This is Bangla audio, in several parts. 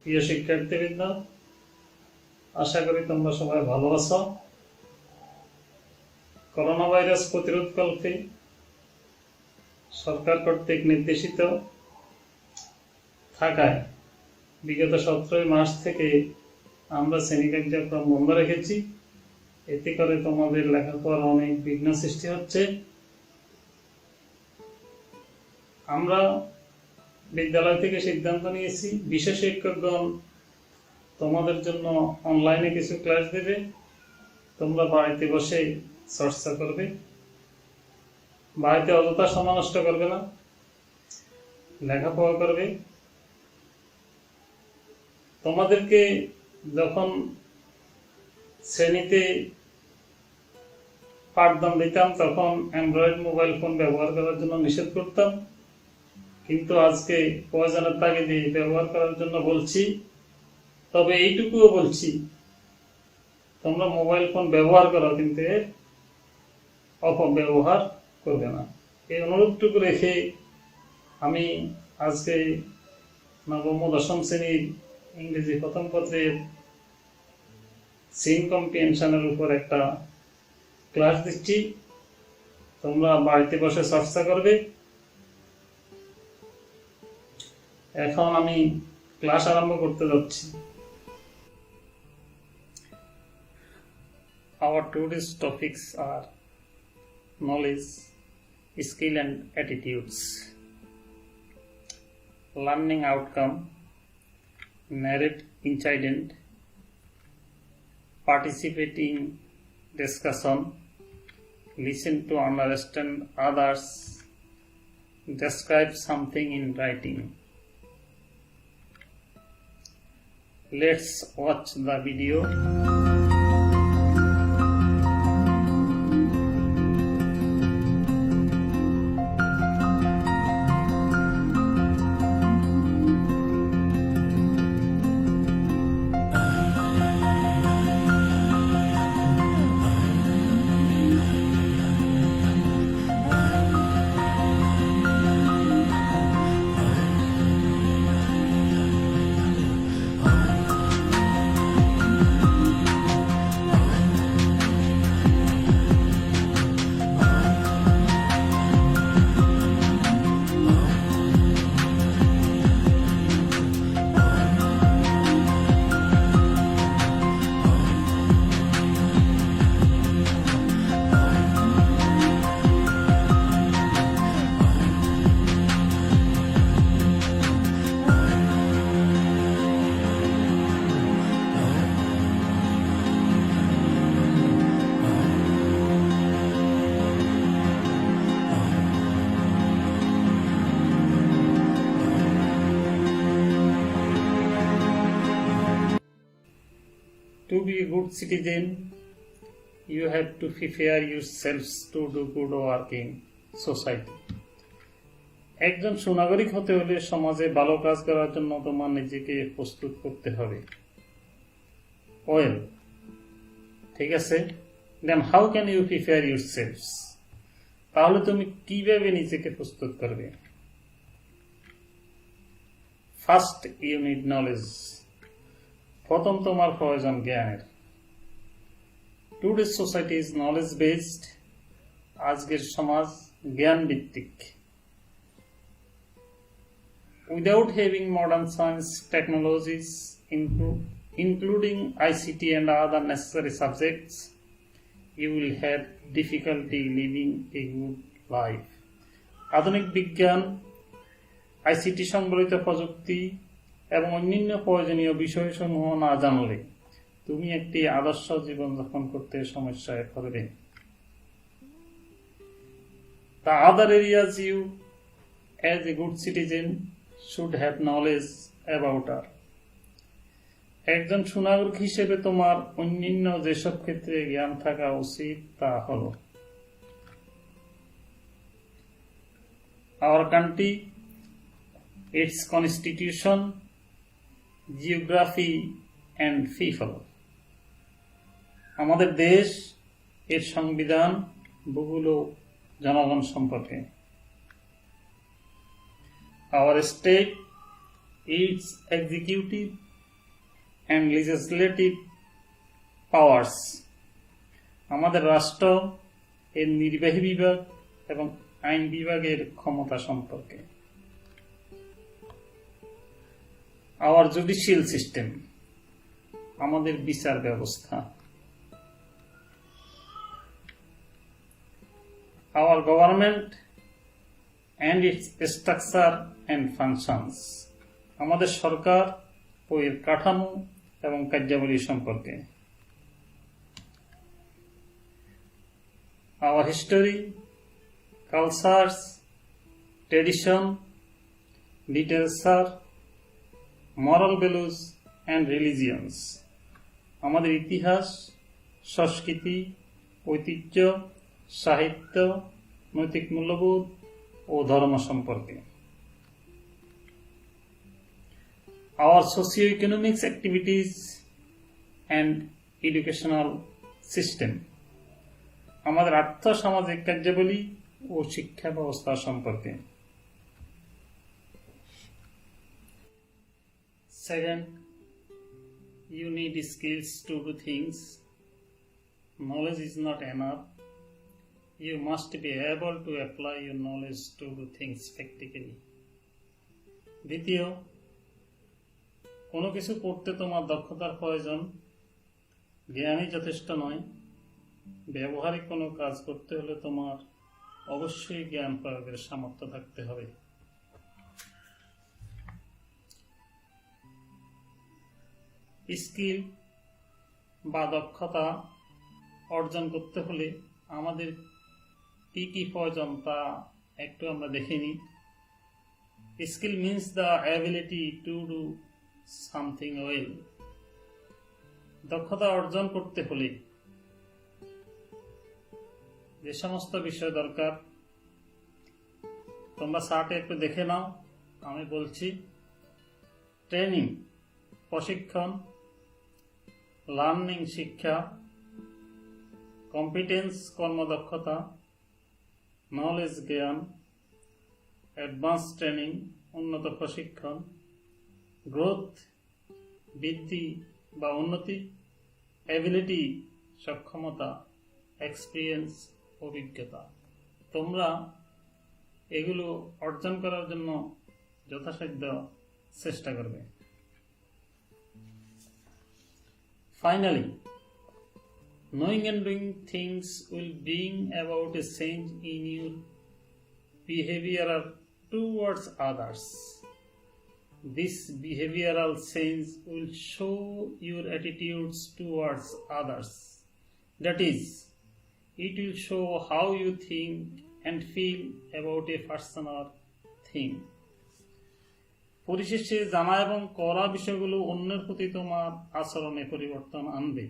প্রিয় শিক্ষার্থীবৃন্দ, আশা করি তোমরা সবাই ভালো আছো। করোনা ভাইরাস প্রতিরোধকল্পে সরকার কর্তৃক নির্দেশিত থাকায় বিগত 17 মার্চ থেকে আমরা শ্রেণী কার্যক্রম বন্ধ রেখেছি। এতে করে তোমাদের লেখাপড়ার অনেক বিঘ্ন সৃষ্টি হচ্ছে। আমরা বিদ্যালয় থেকে সিদ্ধান্ত নিয়েছি, বিশেষ শিক্ষকগণ তোমাদের জন্য অনলাইনে কিছু ক্লাস দেবে, তোমরা বাড়িতে বসে চর্চা করবে, বাড়িতে অযথা সময় নষ্ট করবে না, লেখাপড়া করবে। তোমাদেরকে যখন শ্রেণীতে পাঠদান দিতাম তখন অ্যান্ড্রয়েড মোবাইল ফোন ব্যবহার করার জন্য নিষেধ করতাম, কিন্তু আজকে প্রয়োজনের তাগিদে ব্যবহার করার জন্য বলছি। তবে এইটুকুও বলছি, তোমরা মোবাইল ফোন ব্যবহার করো, কিন্তু এর অপব্যবহার করবে না। এই অনুরোধটুকু রেখে আমি আজকে নবম ও দশম শ্রেণীর ইংরেজি প্রথম পত্রের সিন কম্প্রিহেনশনের উপর একটা ক্লাস দিচ্ছি। তোমরা বাড়িতে বসে চর্চা করবে। এখন আমি ক্লাস আরম্ভ করতে যাচ্ছি। Our today's topics are knowledge, skill and attitudes, learning outcome, narrate incident, participating discussion, listen to understand others, describe something in writing. Let's watch the video. To be a good citizen, you have to prepare yourselves to do good work in society. একজন সুনাগরিক হতে হলে সমাজে ভালো কাজ করার জন্য তোমার নিজেকে প্রস্তুত করতে হবে। ওয়েল, ঠিক আছে, then how can you prepare yourselves? তাহলে তুমি কিভাবে নিজেকে প্রস্তুত করবে? First, you need knowledge. প্রথম তোমার প্রয়োজন জ্ঞানের। Today's society is knowledge based. আজকের সমাজ জ্ঞান ভিত্তিক। Without having modern science technologies including ICT and other necessary subjects, you will have difficulty living a good life. আধুনিক বিজ্ঞান, আইসিটি সংবলিত প্রযুক্তি এবং অন্যান্য প্রয়োজনীয় বিষয়সমূহ না জানলে তুমি একটি আদর্শ জীবনযাপন করতে সমস্যায় পড়বে। The other areas you, as a good citizen, should have knowledge about are. একজন সুনাগরিক হিসেবে তোমার অন্যান্য যেসব ক্ষেত্রে জ্ঞান থাকা উচিত তা হল: Our country, its constitution, geography and people. আমাদের দেশ, এর সংবিধান, ভূগোল ও জনগণ সম্পর্কে। Our state, its executive, and legislative powers. আমাদের রাষ্ট্র এর নির্বাহী বিভাগ এবং আইন বিভাগের ক্ষমতা সম্পর্কে। Our judicial system, আমাদের বিচার ব্যবস্থা। Our government and its structure and functions, আমাদের সরকার ও এর কাঠামো এবং কার্যাবলী সম্পর্কে। Our history, cultures, tradition, literature, moral values and religions, আমাদের ইতিহাস, সংস্কৃতি, ঐতিহ্য, সাহিত্য, নৈতিক মূল্যবোধ ও ধর্ম সম্পর্কে। Our socio-economic activities and educational system, আমাদের আর্থ-সামাজিক কার্যাবলী ও শিক্ষা ব্যবস্থা সম্পর্কে। Second, you need skills to do things. Knowledge is not enough. You must be able to apply your knowledge to do things practically. দ্বিতীয়, কোনো কিছু করতে তোমার দক্ষতার প্রয়োজন, জ্ঞানই যথেষ্ট নয়। ব্যবহারিক কোনো কাজ করতে হলে তোমার অবশ্যই জ্ঞান প্রয়োগের সামর্থ্য থাকতে হবে। স্কিল বা দক্ষতা অর্জন করতে হলে আমাদের কি কি প্রয়োজন তা একটু আমরা দেখে নিই। Skill means the ability to do something well. দক্ষতা অর্জন করতে হলে যে সমস্ত বিষয় দরকার তোমরা চার্টে একটু দেখে নাও। আমি বলছি: ট্রেনিং প্রশিক্ষণ, লার্নিং শিক্ষা, কম্পিটেন্স কর্মদক্ষতা, নলেজ জ্ঞান, অ্যাডভান্স ট্রেনিং উন্নত প্রশিক্ষণ, গ্রোথ বৃদ্ধি বা উন্নতি, অ্যাবিলিটি সক্ষমতা, এক্সপিরিয়েন্স অভিজ্ঞতা। তোমরা এগুলো অর্জন করার জন্য যথাসাধ্য চেষ্টা করবে। Finally, knowing and doing things will bring about a change in your behavior towards others. This behavioral change will show your attitudes towards others. That is, it will show how you think and feel about a person or thing. পরিশেষে জানা এবং করা বিষয়গুলো অন্যের প্রতি তোমার আচরণে পরিবর্তন আনবে।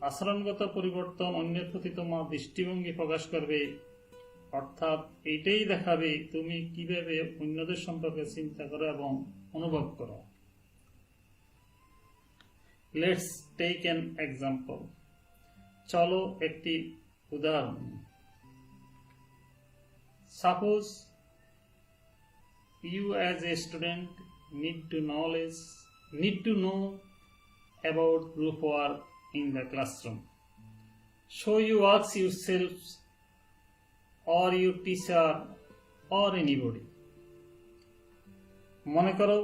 আচরণগত পরিবর্তন অন্যের প্রতি তোমার দৃষ্টিভঙ্গি প্রকাশ করবে, অর্থাৎ এটাই দেখাবে তুমি কিভাবে অন্যদের সম্পর্কে চিন্তা করো এবং অনুভব করো। Let's take an example. চলো একটি উদাহরণ। Suppose you as a student need to know about group work in the classroom. So you ask yourself or your teacher or anybody. মনে করো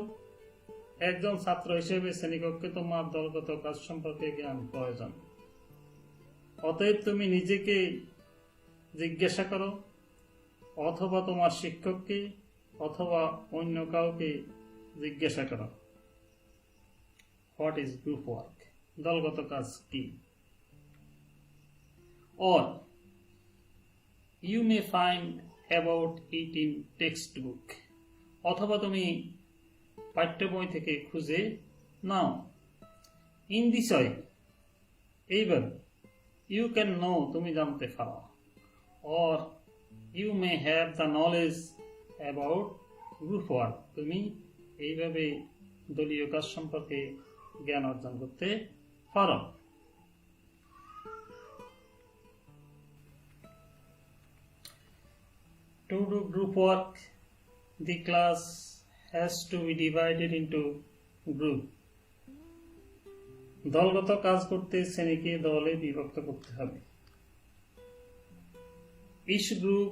একজন ছাত্র হিসেবে শ্রেণীকক্ষে তোমার দলগত কাজ সম্পর্কে জ্ঞান প্রয়োজন। অতএব তুমি নিজেকে জিজ্ঞাসা করো অথবা তোমার শিক্ষককে অথবা অন্য কাউকে জিজ্ঞাসা করো, হোয়াট ইজ গ্রুপ ওয়ার্ক? দলগত কাজ কি? Or you may find about it in textbook. অথবা তুমি পাঠ্য বই থেকে খুঁজে নাও। In this way, এইবার you can know, তুমি জানতে পারো। Or you may have the knowledge about group work, তুমি এইভাবে দলীয় কাজ সম্পর্কে জ্ঞান অর্জন করতে পারো। To do group work, the class has to be divided into group. দলগত কাজ করতে শ্রেণীকে দলে বিভক্ত করতে হবে। Each group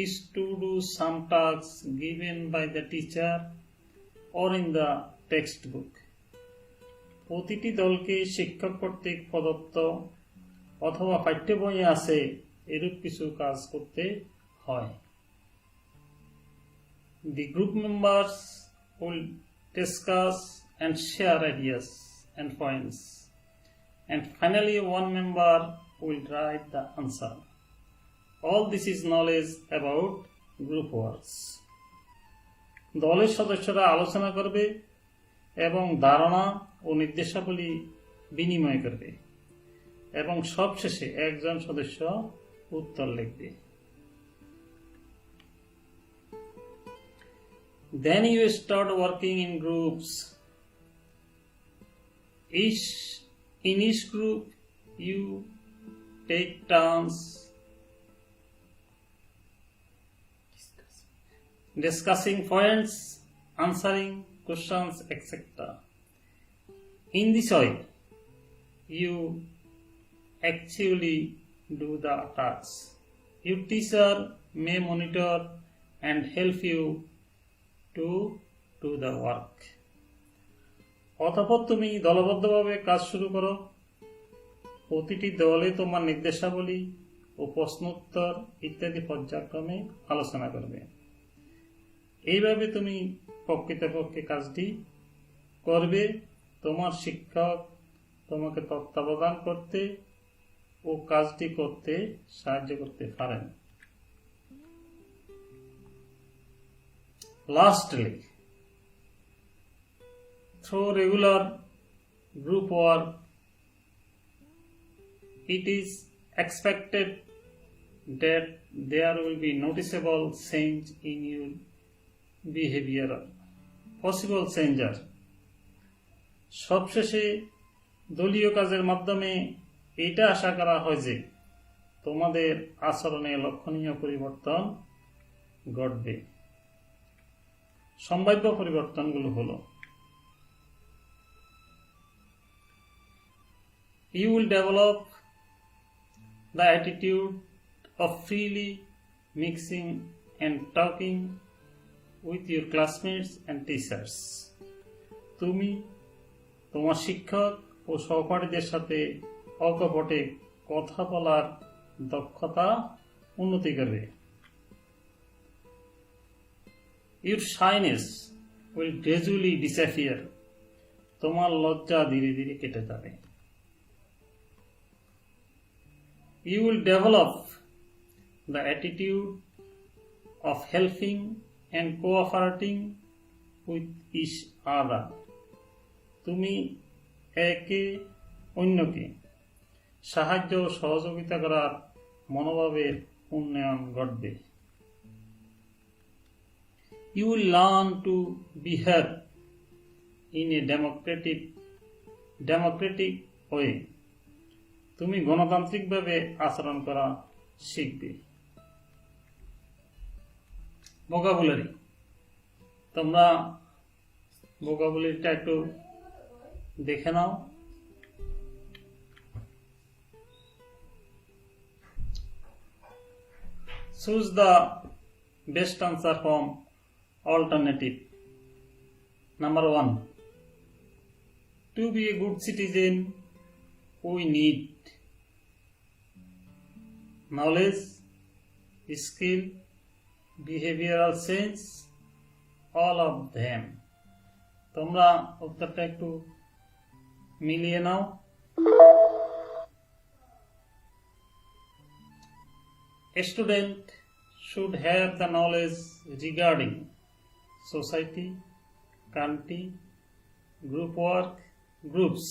is to do some tasks given by the teacher or in the textbook. প্রতিটি দলকে শিক্ষক কর্তৃক প্রদত্ত অথবা পাঠ্য বইয়ে আছে এরূপ কিছু কাজ করতে হয়। The group members will discuss and share ideas and points, and finally one member will write the answer. All this is knowledge about group works. দলের সদস্যরা আলোচনা করবে এবং ধারণা ও নির্দেশাবলী বিনিময় করবে এবং সবশেষে একজন সদস্য উত্তর লিখবে। Then you start working in groups. In each group you take turns discussing points, answering questions, etc. In this way, you actually do the tasks. Your teacher may monitor and help you to do the work. অতঃপর তুমি দলবদ্ধভাবে কাজ শুরু করো। প্রতিটি দলে তোমার নির্দেশাবলী ও প্রশ্নোত্তর ইত্যাদি পর্যায়ক্রমে আলোচনা করবে। এইভাবে তুমি প্রকৃতপক্ষে কাজটি করবে। তোমার শিক্ষক তোমাকে তত্ত্বাবধান করতে ও কাজটি করতে সাহায্য করতে পারেন। Lastly, through regular group work, it is expected that there will be noticeable change in your behavior. Possible changes. সবশেষে দলীয় কাজের মাধ্যমে এটা আশা করা হয় যে তোমাদের আচরণে লক্ষণীয় পরিবর্তন ঘটবে। সম্ভাব্য পরিবর্তনগুলো হলো: You will develop the attitude of freely mixing and talking with your classmates and teachers. তুমি তোমার শিক্ষক ও সহপাঠীদের সাথে অকপটে কথা বলার দক্ষতা উন্নতি করবে। Your shyness will gradually disappear. তোমার লজ্জা ধীরে ধীরে কেটে যাবে। You will develop the attitude of helping and cooperating with each other. তুমি একে অন্যকে সাহায্য ও সহযোগিতা করার মনোভাবের উন্নয়ন ঘটবে। You will learn to behave in a democratic way. তুমি গণতান্ত্রিকভাবে আচরণ করা শিখবে। ভোকাবুলারি, তোমরা ভোকাবুলারিটা একটু দেখে নাও। Choose the best answer from alternative. Number 1. To be a good citizen, we need knowledge, skill, behavioral sense, all of them. তোমরা উত্তরটা একটু মিলিয়ে নাও। A student should have the knowledge regarding society, country, group work, groups.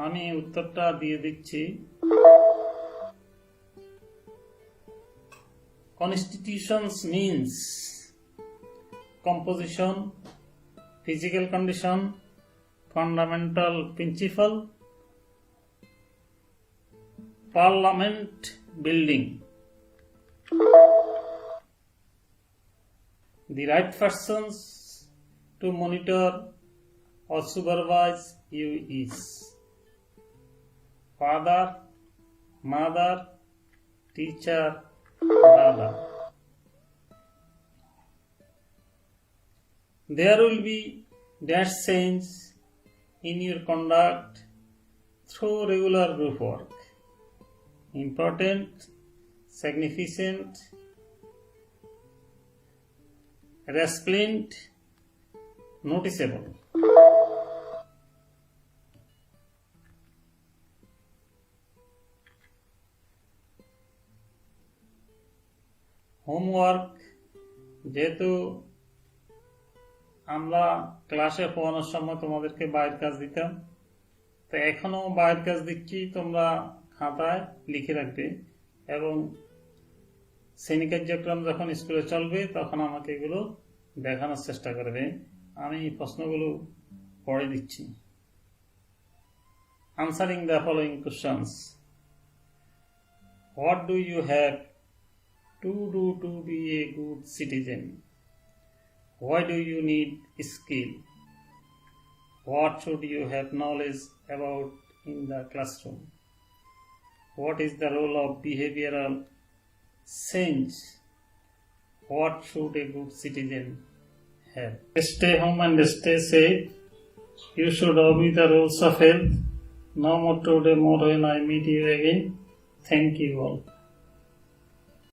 আমি উত্তরটা দিয়ে দিচ্ছি। Constitutions means composition, physical condition, fundamental principle, parliament building. The right persons to monitor or supervise you is father, mother, teacher, brother. There will be that change in your conduct through regular group work. Important, significant, resplendent, noticeable. Homework, যেহেতু আমরা ক্লাসে পড়ানোর সময় তোমাদেরকে বাইরের কাজ দিতাম, তো এখনো বাইরের কাজ দিচ্ছি, তোমরা খাতায় লিখে রাখবে এবং শ্রেণী কার্যক্রম যখন স্কুলে চলবে তখন আমাকে এগুলো দেখানোর চেষ্টা করবে। আমি প্রশ্নগুলো পড়ে দিচ্ছি। Answering the following questions. What do you have to do to be a good citizen? Why do you need skill? What should you have knowledge about in the classroom? What is the role of behavioral change? What should a good citizen have? Stay home and stay safe. You should obey the rules of health. No more today, more when I meet you again. Thank you all.